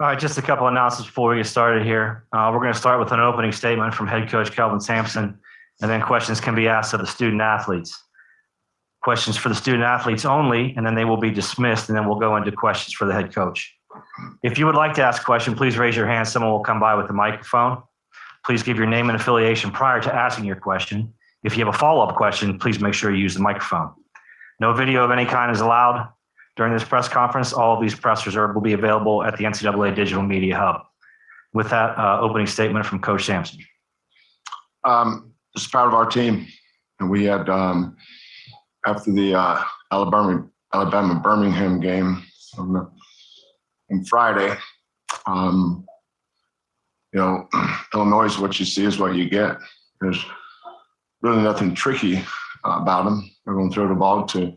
All right, just a couple announcements before we get started here. We're going to start with an opening statement from head coach Kelvin Sampson, and then questions can be asked of the student athletes. Questions for the student athletes only, and then they will be dismissed, and then we'll go into questions for the head coach. If you would like to ask a question, please raise your hand. Someone will come by with a microphone. Please give your name and affiliation prior to asking your question. If you have a follow-up question, please make sure you use the microphone. No video of any kind is allowed during this press conference. All of these pressers will be available at the NCAA Digital Media Hub. With that opening statement from Coach Sampson. Just proud of our team. And we had, after the Alabama-Birmingham game on Friday, Illinois is what you see is what you get. There's really nothing tricky about them. They're going to throw the ball to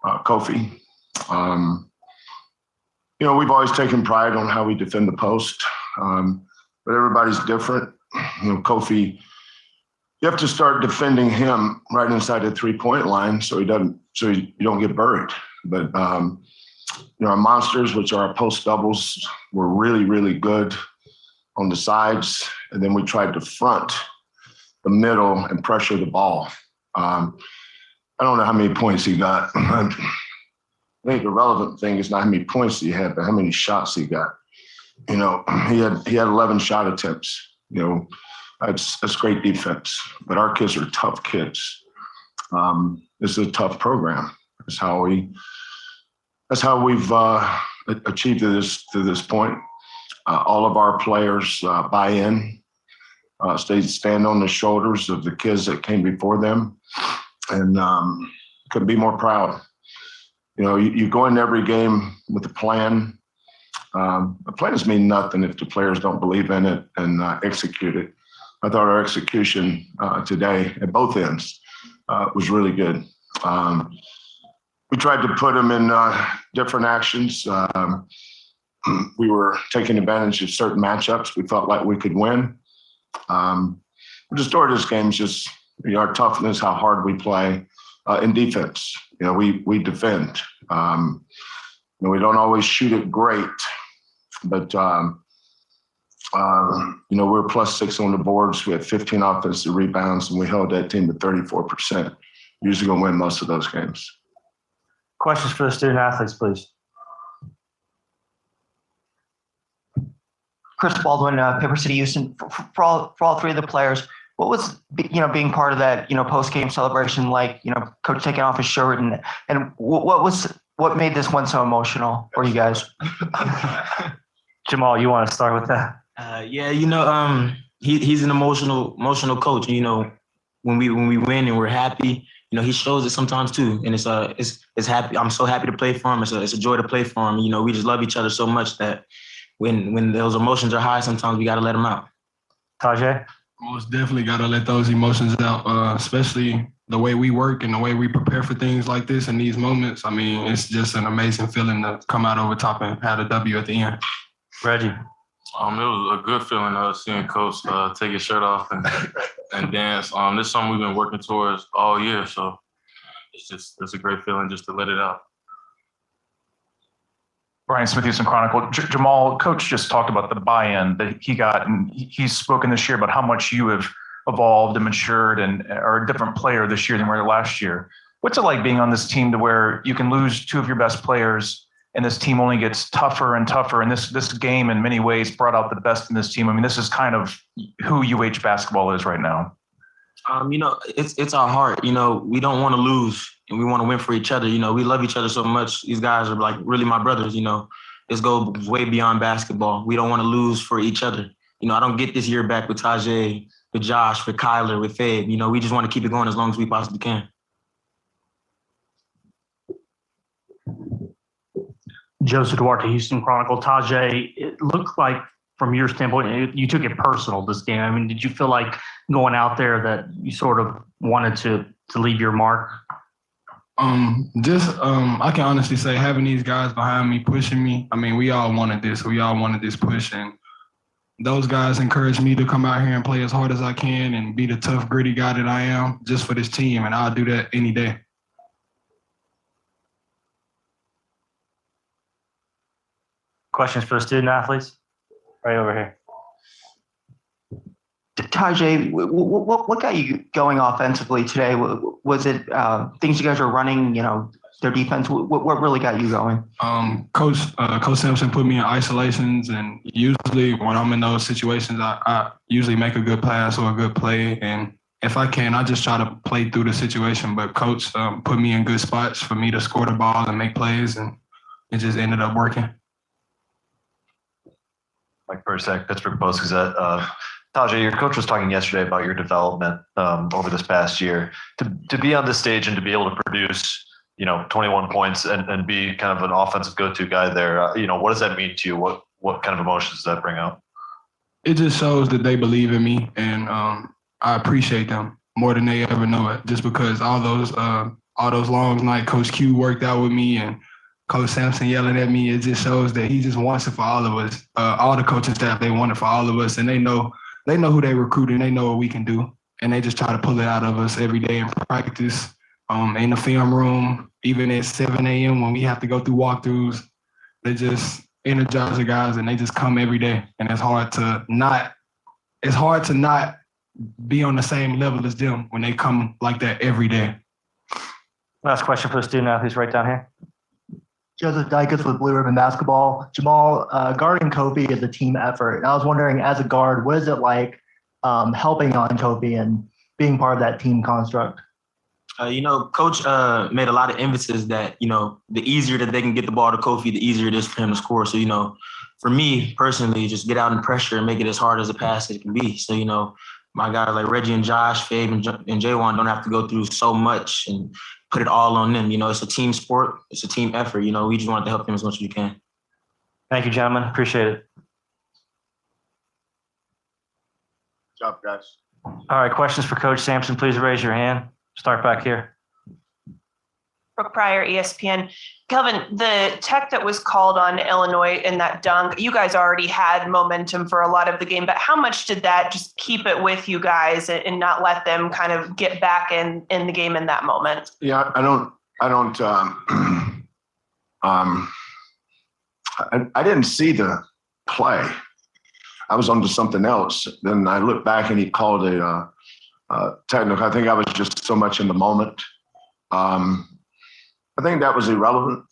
Kofi. We've always taken pride on how we defend the post, but everybody's different. Kofi, you have to start defending him right inside the 3-point line so you don't get buried. But our monsters, which are our post doubles, were really, really good on the sides, and then we tried to front the middle and pressure the ball. I don't know how many points he got. I think the relevant thing is not how many points he had, but how many shots he got. He had 11 shot attempts. That's great defense. But our kids are tough kids. This is a tough program. That's how we've achieved to this point. All of our players buy in, stand on the shoulders of the kids that came before them, and couldn't be more proud. You go into every game with a plan. The plans mean nothing if the players don't believe in it and execute it. I thought our execution today at both ends was really good. We tried to put them in different actions. We were taking advantage of certain matchups we felt like we could win. The story of this game is just our toughness, how hard we play in defense. We defend. We don't always shoot it great, but we're +6 on the boards. We had 15 offensive rebounds, and we held that team to 34%. Usually going to win most of those games. Questions for the student athletes, please. Chris Baldwin, Paper City, Houston. For all three of the players, what was being part of that post-game celebration like? Coach taking off his shirt and what made this one so emotional for you guys? Jamal, you want to start with that? He's an emotional coach. When we win and we're happy, he shows it sometimes too, and it's happy. I'm so happy to play for him. It's a joy to play for him. We just love each other so much that when those emotions are high, sometimes we got to let them out. Tajay? Most definitely got to let those emotions out, especially the way we work and the way we prepare for things like this in these moments. I mean, it's just an amazing feeling to come out over top and have a W at the end. Reggie? It was a good feeling seeing Coach take his shirt off and dance. This is something we've been working towards all year, so it's a great feeling just to let it out. Brian Smith, Houston Chronicle. Jamal, Coach just talked about the buy-in that he got, and he's spoken this year about how much you have evolved and matured and are a different player this year than we were last year. What's it like being on this team to where you can lose two of your best players and this team only gets tougher and tougher? And this game in many ways brought out the best in this team. I mean, this is kind of who UH basketball is right now. It's our heart. We don't want to lose and we want to win for each other. We love each other so much. These guys are like really my brothers. This goes way beyond basketball. We don't want to lose for each other. I don't get this year back with Tajay, with Josh, with Kyler, with Fed. We just want to keep it going as long as we possibly can. Joseph Duarte, Houston Chronicle. Tajay, it looked like from your standpoint, you took it personal this game. I mean, did you feel like going out there that you sort of wanted to leave your mark? I can honestly say having these guys behind me, pushing me, I mean, we all wanted this. We all wanted this push. And those guys encouraged me to come out here and play as hard as I can and be the tough, gritty guy that I am just for this team. And I'll do that any day. Questions for the student athletes? Right over here. Tajay, what got you going offensively today? Was it things you guys were running, their defense? What really got you going? Coach Sampson put me in isolations, and usually when I'm in those situations, I usually make a good pass or a good play. And if I can, I just try to play through the situation. But Coach put me in good spots for me to score the ball and make plays, and it just ended up working. Mike Persek, Pittsburgh Post-Gazette. Tajay, your coach was talking yesterday about your development over this past year. To be on this stage and to be able to produce, 21 points and be kind of an offensive go-to guy there, what does that mean to you? What kind of emotions does that bring out? It just shows that they believe in me, and I appreciate them more than they ever know it. Just because all those long nights Coach Q worked out with me and Coach Sampson yelling at me, it just shows that he just wants it for all of us. All the coaching staff, they want it for all of us, and they know who they recruit and they know what we can do, and they just try to pull it out of us every day in practice, in the film room, even at 7 a.m. when we have to go through walkthroughs. They just energize the guys, and they just come every day, and it's hard to not be on the same level as them when they come like that every day. Last question for the student athletes right down here. Joseph Dykes with Blue Ribbon Basketball. Jamal, guarding Kofi is a team effort. And I was wondering, as a guard, what is it like helping on Kofi and being part of that team construct? Coach made a lot of emphasis that, the easier that they can get the ball to Kofi, the easier it is for him to score. So, for me personally, just get out in pressure and make it as hard as a pass as it can be. So, my guys like Reggie and Josh, Fabe and Jaywan don't have to go through so much and put it all on them. It's a team sport. It's a team effort. We just want to help them as much as we can. Thank you, gentlemen. Appreciate it. Good job, guys. All right, questions for Coach Sampson, please raise your hand. Start back here. Brooke Pryor, ESPN. Kelvin, the tech that was called on Illinois in that dunk, you guys already had momentum for a lot of the game, but how much did that just keep it with you guys and not let them kind of get back in the game in that moment? Yeah, I didn't see the play. I was onto something else. Then I looked back and he called a technical. I think I was just so much in the moment. I think that was irrelevant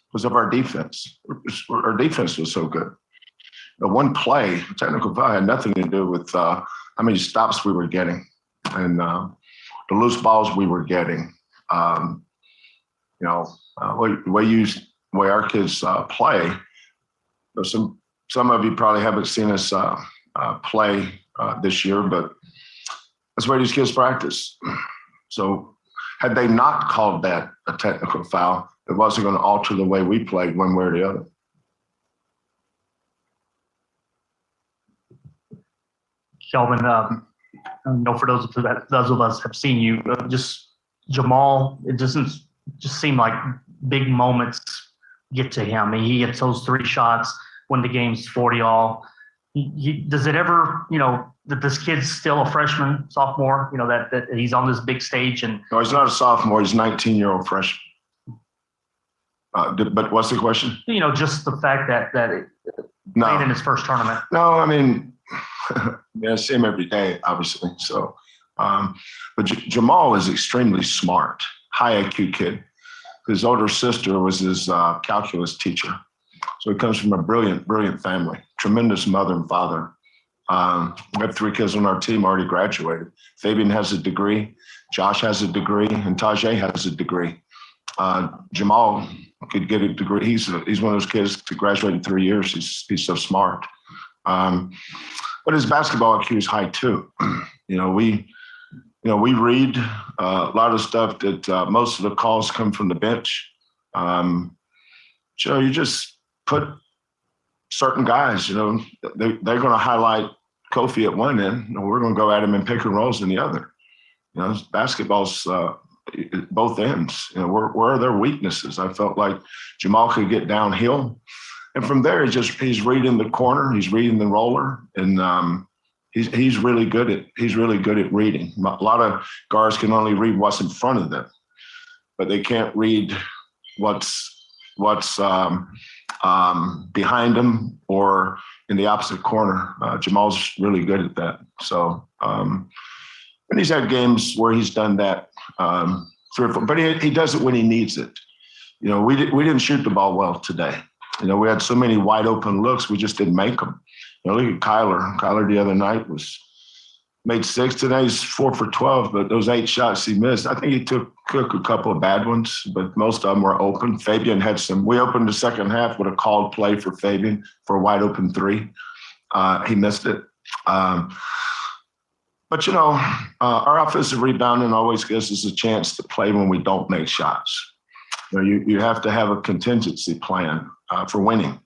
because of our defense. Our defense was so good. The one play, technical foul, had nothing to do with how many stops we were getting and the loose balls we were getting. The way our kids play. Some of you probably haven't seen us play this year, but that's where these kids practice. So had they not called that a technical foul, it wasn't going to alter the way we played one way or the other. Kelvin, for those of us have seen you, just Jamal, it doesn't just seem like big moments get to him. I mean, he gets those 3 shots when the game's 40-all. Does it ever, that this kid's still a freshman, sophomore, that he's on this big stage and. No, he's not a sophomore. He's a 19-year-old freshman. But what's the question? Just the fact that played in his first tournament. No, I mean, I see him every day, obviously. So, but Jamal is extremely smart, high IQ kid. His older sister was his calculus teacher. So he comes from a brilliant, brilliant family, tremendous mother and father. We have 3 kids on our team already graduated. Fabian has a degree, Josh has a degree, and Tajay has a degree. Jamal could get a degree. He's one of those kids to graduate in 3 years. He's so smart. But his basketball IQ is high too. We read a lot of stuff that most of the calls come from the bench. You just put certain guys, they're going to highlight Kofi at one end, and we're going to go at him in pick and rolls in the other. Basketball's both ends. Where are their weaknesses? I felt like Jamal could get downhill, and from there he's reading the corner, he's reading the roller, and he's really good at reading. A lot of guards can only read what's in front of them, but they can't read what's behind them or in the opposite corner. Jamal's really good at that. So, and he's had games where he's done that 3 or 4, but he does it when he needs it. We didn't shoot the ball well today. We had so many wide open looks, we just didn't make them. Look at Kyler. Kyler the other night made 6. Today he's 4 for 12, but those 8 shots he missed, I think he took a couple of bad ones, but most of them were open. Fabian had some. We opened the second half with a called play for Fabian for a wide open 3. He missed it. But our offensive rebounding always gives us a chance to play when we don't make shots. You have to have a contingency plan for winning.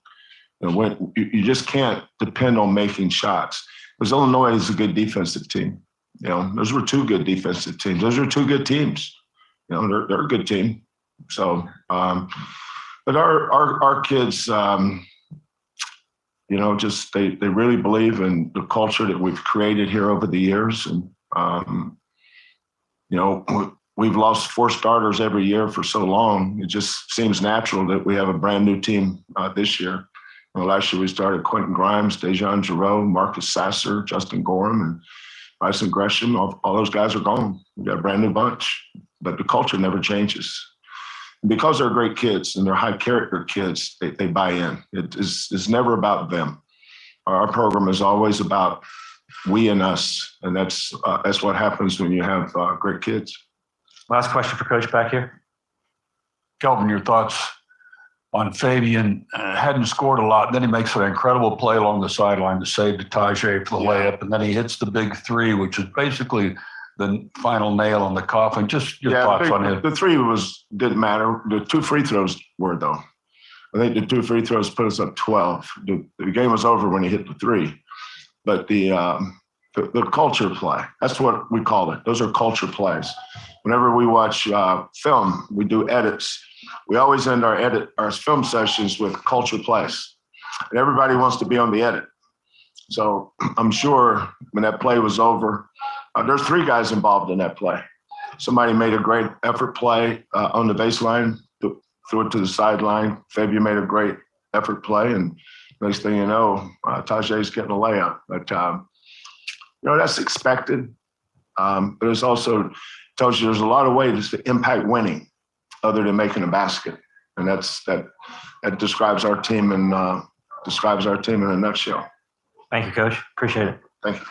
You just can't depend on making shots. Because Illinois is a good defensive team. Those were 2 good defensive teams. Those are 2 good teams. They're a good team. So, but our kids, just they really believe in the culture that we've created here over the years. And, we've lost 4 starters every year for so long. It just seems natural that we have a brand new team this year. Last year we started Quentin Grimes, Dejan Giroux, Marcus Sasser, Justin Gorham, and Bryson Gresham. All those guys are gone. We got a brand new bunch, but the culture never changes. And because they're great kids and they're high character kids, they buy in. It's never about them. Our program is always about we and us, and that's what happens when you have great kids. Last question for Coach back here. Kelvin, your thoughts on Fabian? Hadn't scored a lot. Then he makes an incredible play along the sideline to save to Tajay for the layup. And then he hits the big 3, which is basically the final nail on the coffin. Just your thoughts on it. The 3 didn't matter. The 2 free throws were, though. I think the 2 free throws put us up 12. The game was over when he hit the 3. But the culture play, that's what we call it. Those are culture plays. Whenever we watch film, we do edits. We always end our film sessions with culture plays. And everybody wants to be on the edit. So I'm sure when that play was over, there's 3 guys involved in that play. Somebody made a great effort play on the baseline, threw it to the sideline. Fabian made a great effort play, and next thing you know, Tajay's getting a layup. But that's expected. But it's also tells you there's a lot of ways to impact winning other than making a basket. And that describes our team in a nutshell. Thank you, Coach. Appreciate it. Thank you.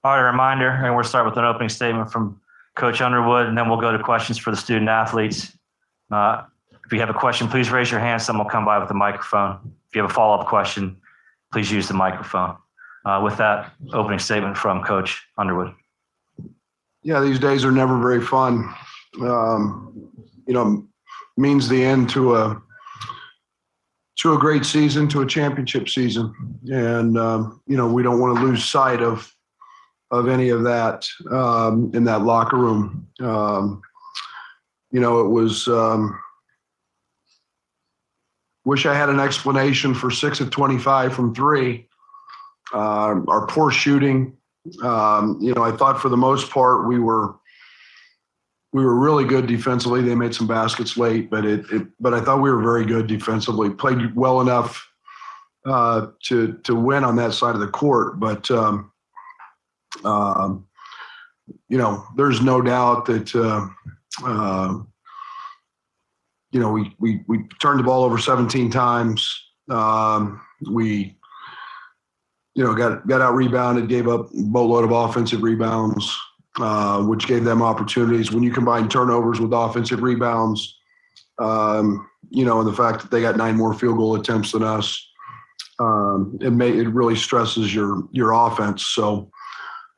All right, a reminder, and we'll start with an opening statement from Coach Underwood, and then we'll go to questions for the student athletes. If you have a question, please raise your hand. Someone will come by with a microphone. If you have a follow-up question, please use the microphone. With that, opening statement from Coach Underwood. Yeah, these days are never very fun. Means the end to a great season, to a championship season. And, we don't want to lose sight of any of that in that locker room. It was, wish I had an explanation for 6 of 25 from 3. Our poor shooting. I thought for the most part we were really good defensively. They made some baskets late, but I thought we were very good defensively. Played well enough to win on that side of the court. But there's no doubt that we turned the ball over 17 times. We got out rebounded, gave up a boatload of offensive rebounds, which gave them opportunities. When you combine turnovers with offensive rebounds, and the fact that they got 9 more field goal attempts than us, it really stresses your offense. So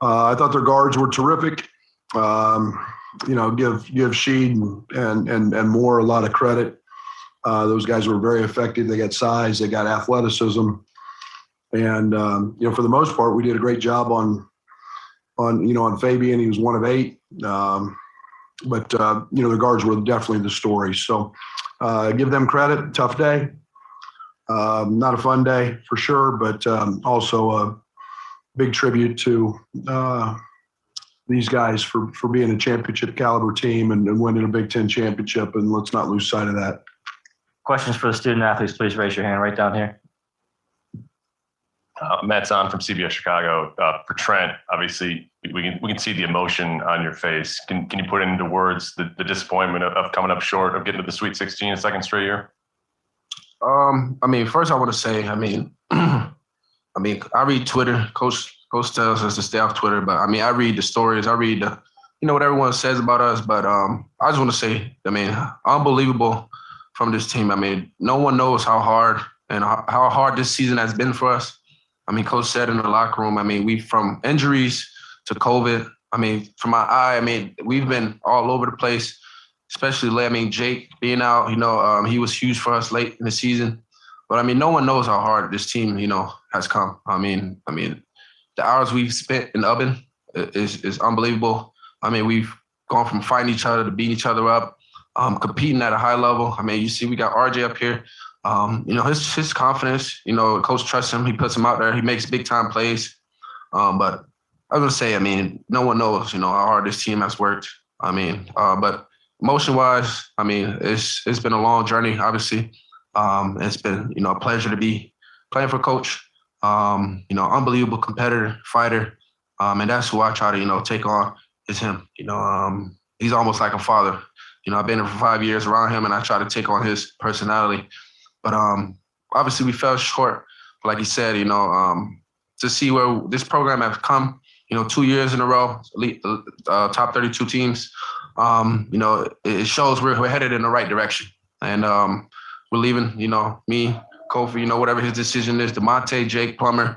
I thought their guards were terrific. Give Sheed and Moore a lot of credit. Those guys were very effective. They got size, they got athleticism. And, for the most part, we did a great job on Fabian. He was 1 of 8. But the guards were definitely the story. So give them credit. Tough day. Not a fun day for sure, but also a big tribute to these guys for being a championship caliber team and winning a Big Ten championship. And let's not lose sight of that. Questions for the student athletes, please raise your hand right down here. Matt Zahn from CBS Chicago. For Trent, obviously, we can see the emotion on your face. Can you put into words the disappointment of coming up short of getting to the Sweet 16 a second straight year? First I want to say, I read Twitter. Coach tells us to stay off Twitter, but I read the stories. I read what everyone says about us. But I just want to say, unbelievable from this team. No one knows how hard and how hard this season has been for us. Coach said in the locker room, we from injuries to COVID. From my eye, we've been all over the place, especially Jake being out, he was huge for us late in the season. But no one knows how hard this team, has come. The hours we've spent in the oven is unbelievable. We've gone from fighting each other to beating each other up, competing at a high level. You see, we got RJ up here. His confidence, coach trusts him. He puts him out there. He makes big time plays. But I was going to say, no one knows, how hard this team has worked. But emotion wise, it's been a long journey, obviously. It's been, a pleasure to be playing for Coach. Unbelievable competitor, fighter. And that's who I try to, take on is him. He's almost like a father. I've been here for 5 years around him and I try to take on his personality. But obviously we fell short, like you said, to see where this program has come, 2 years in a row, top 32 teams, it shows we're headed in the right direction. And we're leaving, me, Kofi, whatever his decision is, DeMonte, Jake, Plummer,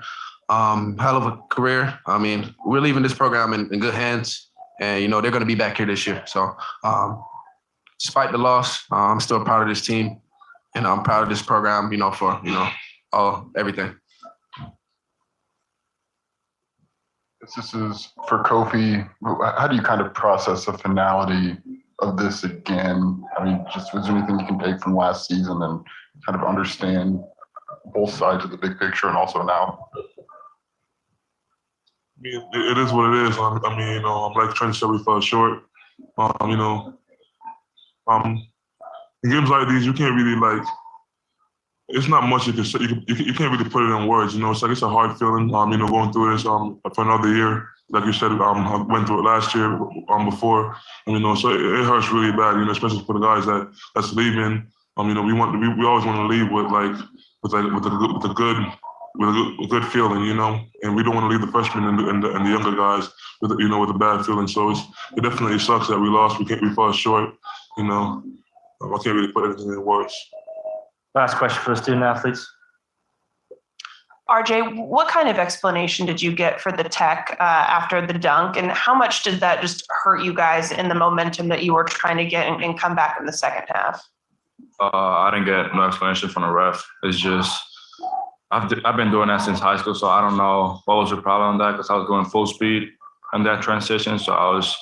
hell of a career. We're leaving this program in good hands and, they're going to be back here this year. So despite the loss, I'm still proud of this team. And I'm proud of this program, for, everything. This is for Kofi. How do you kind of process the finality of this again? Was there anything you can take from last season and kind of understand both sides of the big picture and also now? It is what it is. Like Trent said, we fell short. In games like these, you can't really it's not much you can say. You can't really put it in words. It's a hard feeling. Going through this for another year, like you said, I went through it last year before. So it hurts really bad. Especially for the guys that's leaving. We always want to leave with a good feeling. And we don't want to leave the freshmen and the younger guys with a bad feeling. So it definitely sucks that we lost. We fell short. I can't really put anything in words. Last question for the student athletes. RJ, what kind of explanation did you get for the tech after the dunk? And how much did that just hurt you guys in the momentum that you were trying to get and come back in the second half? I didn't get no explanation from the ref. It's just, I've been doing that since high school, so I don't know what was the problem with that because I was going full speed in that transition. So I was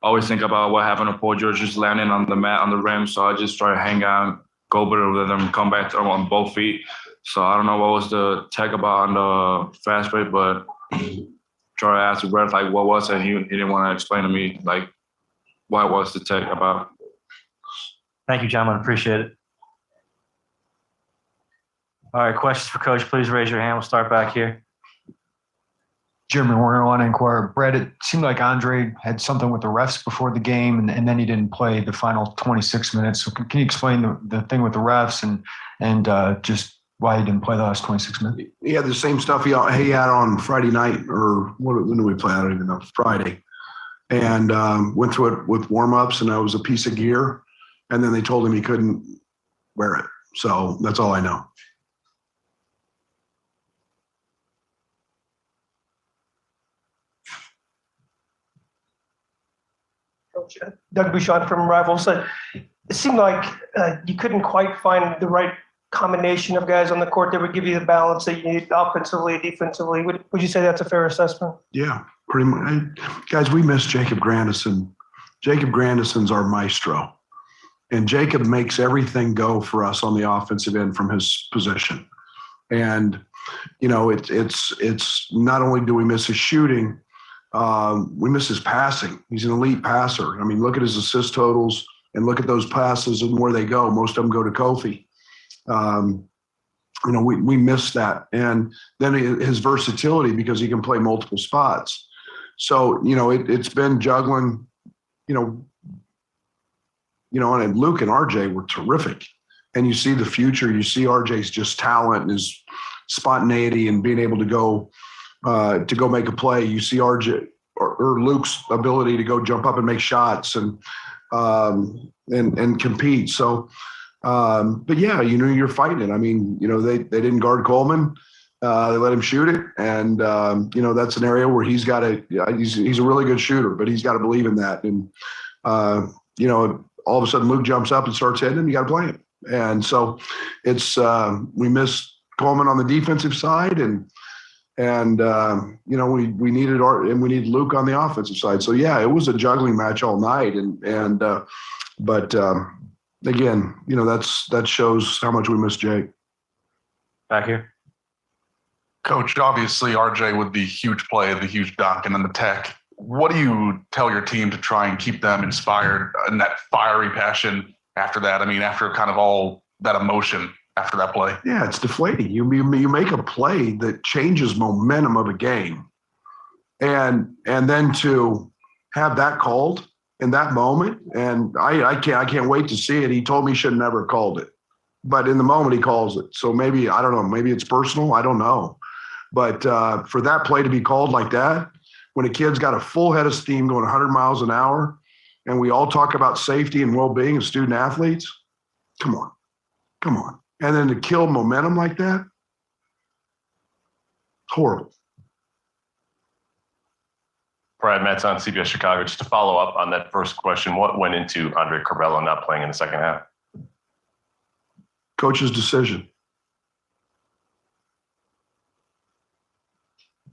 always think about what happened to Paul George just landing on the mat on the rim. So I just try to hang out, go with them, come back to them on both feet. So I don't know what was the tech about on the fast break, but try to ask the ref what was it? He didn't want to explain to me what was the tech about. Thank you, gentlemen. Appreciate it. All right, questions for Coach, please raise your hand. We'll start back here. Jeremy Warner, I want to inquire. Brett, it seemed like Andre had something with the refs before the game, and then he didn't play the final 26 minutes. So can you explain the thing with the refs and just why he didn't play the last 26 minutes? He had the same stuff he had on Friday night, or when did we play? I don't even know. Friday. And went through it with warm-ups, and that was a piece of gear. And then they told him he couldn't wear it. So that's all I know. Doug Bouchard from Rivals said it seemed like you couldn't quite find the right combination of guys on the court that would give you the balance that you need offensively, defensively. Would you say that's a fair assessment? Yeah, pretty much. Guys, we miss Jacob Grandison. Jacob Grandison's our maestro. And Jacob makes everything go for us on the offensive end from his position. And, you know, it's not only do we miss his shooting, we miss his passing. He's an elite passer. I mean, look at his assist totals and look at those passes and where they go. Most of them go to Kofi. You know, we miss that. And then his versatility, because he can play multiple spots. So, you know, it's been juggling, and Luke and RJ were terrific. And you see the future. You see RJ's just talent and his spontaneity and being able to go make a play. You see RJ or Luke's ability to go jump up and make shots and compete. So, but yeah, you're fighting it. I mean, they didn't guard Coleman. They let him shoot it. And, that's an area where he's got to, he's a really good shooter, but he's got to believe in that. And, all of a sudden Luke jumps up and starts hitting him. You got to play him. And so it's, we miss Coleman on the defensive side and we needed we needed Luke on the offensive side. So yeah, it was a juggling match all night. But again, that shows how much we miss Jake. Back here. Coach, obviously RJ with the huge play, the huge dunk, and then the tech. What do you tell your team to try and keep them inspired and that fiery passion after that? I mean, after kind of all that emotion after that play. Yeah, it's deflating. You make a play that changes momentum of a game. And then to have that called in that moment, and I can't wait to see it. He told me he should never have called it. But in the moment he calls it. So maybe, I don't know, maybe it's personal. I don't know. But for that play to be called like that, when a kid's got a full head of steam going 100 miles an hour, and we all talk about safety and well-being of student athletes, come on. And then to kill momentum like that, horrible. Brad Metz on CBS Chicago. Just to follow up on that first question, what went into Andre Curbelo not playing in the second half? Coach's decision.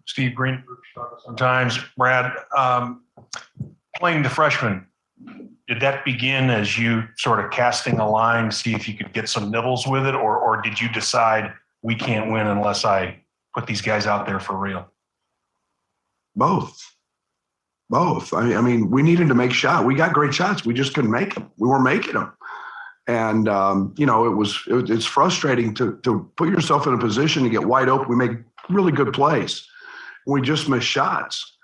Steve Greenberg, sometimes. Brad, playing the freshman, did that begin as you sort of casting a line to see if you could get some nibbles with it, or did you decide we can't win unless I put these guys out there for real? Both. I mean, we needed to make shots. We got great shots. We just couldn't make them. We weren't making them. And, it's frustrating to put yourself in a position to get wide open. We make really good plays. We just miss shots.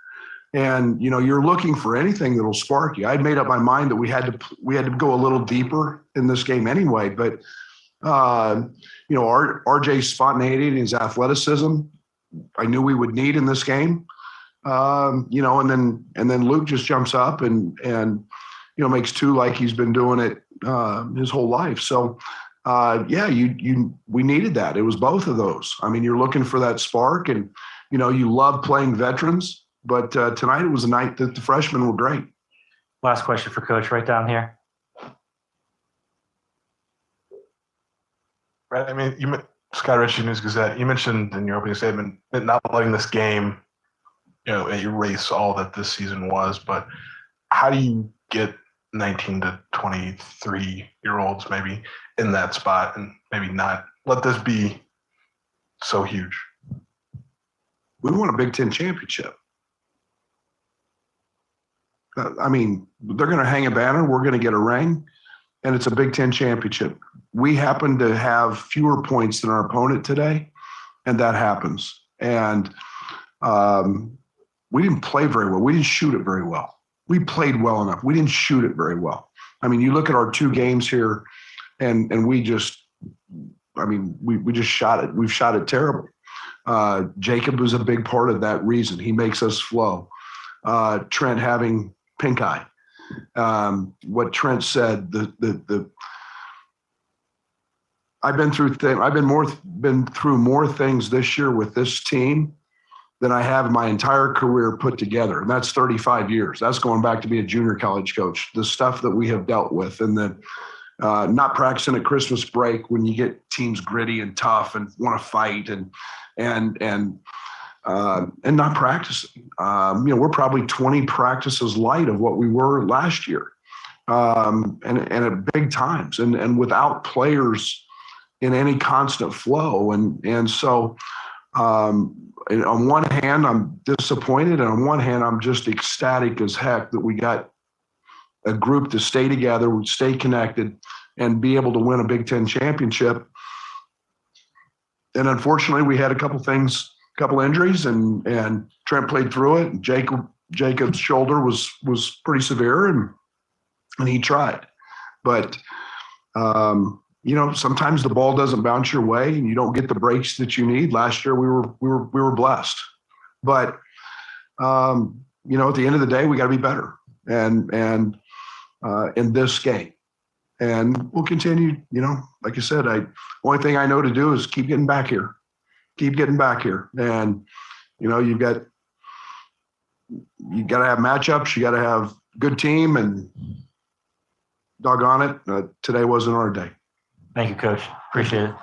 And, you're looking for anything that'll spark you. I'd made up my mind that we had to go a little deeper in this game anyway. But, RJ's spontaneity and his athleticism, I knew we would need in this game. And then Luke just jumps up and makes two like he's been doing it his whole life. So, we needed that. It was both of those. I mean, you're looking for that spark and, you love playing veterans, but tonight it was a night that the freshmen were great. Last question for Coach, right down here. Right. I mean, Scott Ritchie, News Gazette, you mentioned in your opening statement not letting this game, erase all that this season was, but how do you get 19 to 23-year-olds maybe in that spot and maybe not let this be so huge? We won a Big Ten championship. I mean, they're going to hang a banner. We're going to get a ring. and it's a Big Ten championship. We happen to have fewer points than our opponent today, and that happens. And we didn't play very well. We didn't shoot it very well. We played well enough. We didn't shoot it very well. I mean, you look at our 2 games here, and we just shot it. We've shot it terrible. Jacob was a big part of that reason. He makes us flow. Trent having pink eye. What Trent said, I've been through more things this year with this team than I have my entire career put together. And that's 35 years. That's going back to be a junior college coach. The stuff that we have dealt with, and then not practicing at Christmas break when you get teams gritty and tough and want to fight and not practicing. We're probably 20 practices light of what we were last year, and at big times, and without players in any constant flow. And so on one hand, I'm disappointed, and on one hand, I'm just ecstatic as heck that we got a group to stay together, stay connected, and be able to win a Big Ten championship. And unfortunately, we had a couple injuries, and Trent played through it. And Jacob's shoulder was pretty severe, and he tried. But sometimes the ball doesn't bounce your way, and you don't get the breaks that you need. Last year, we were blessed. But at the end of the day, we got to be better, and in this game. And we'll continue, like I said, only thing I know to do is keep getting back here. And, you got to have matchups. You got to have good team, and doggone it, today wasn't our day. Thank you, Coach. Appreciate it.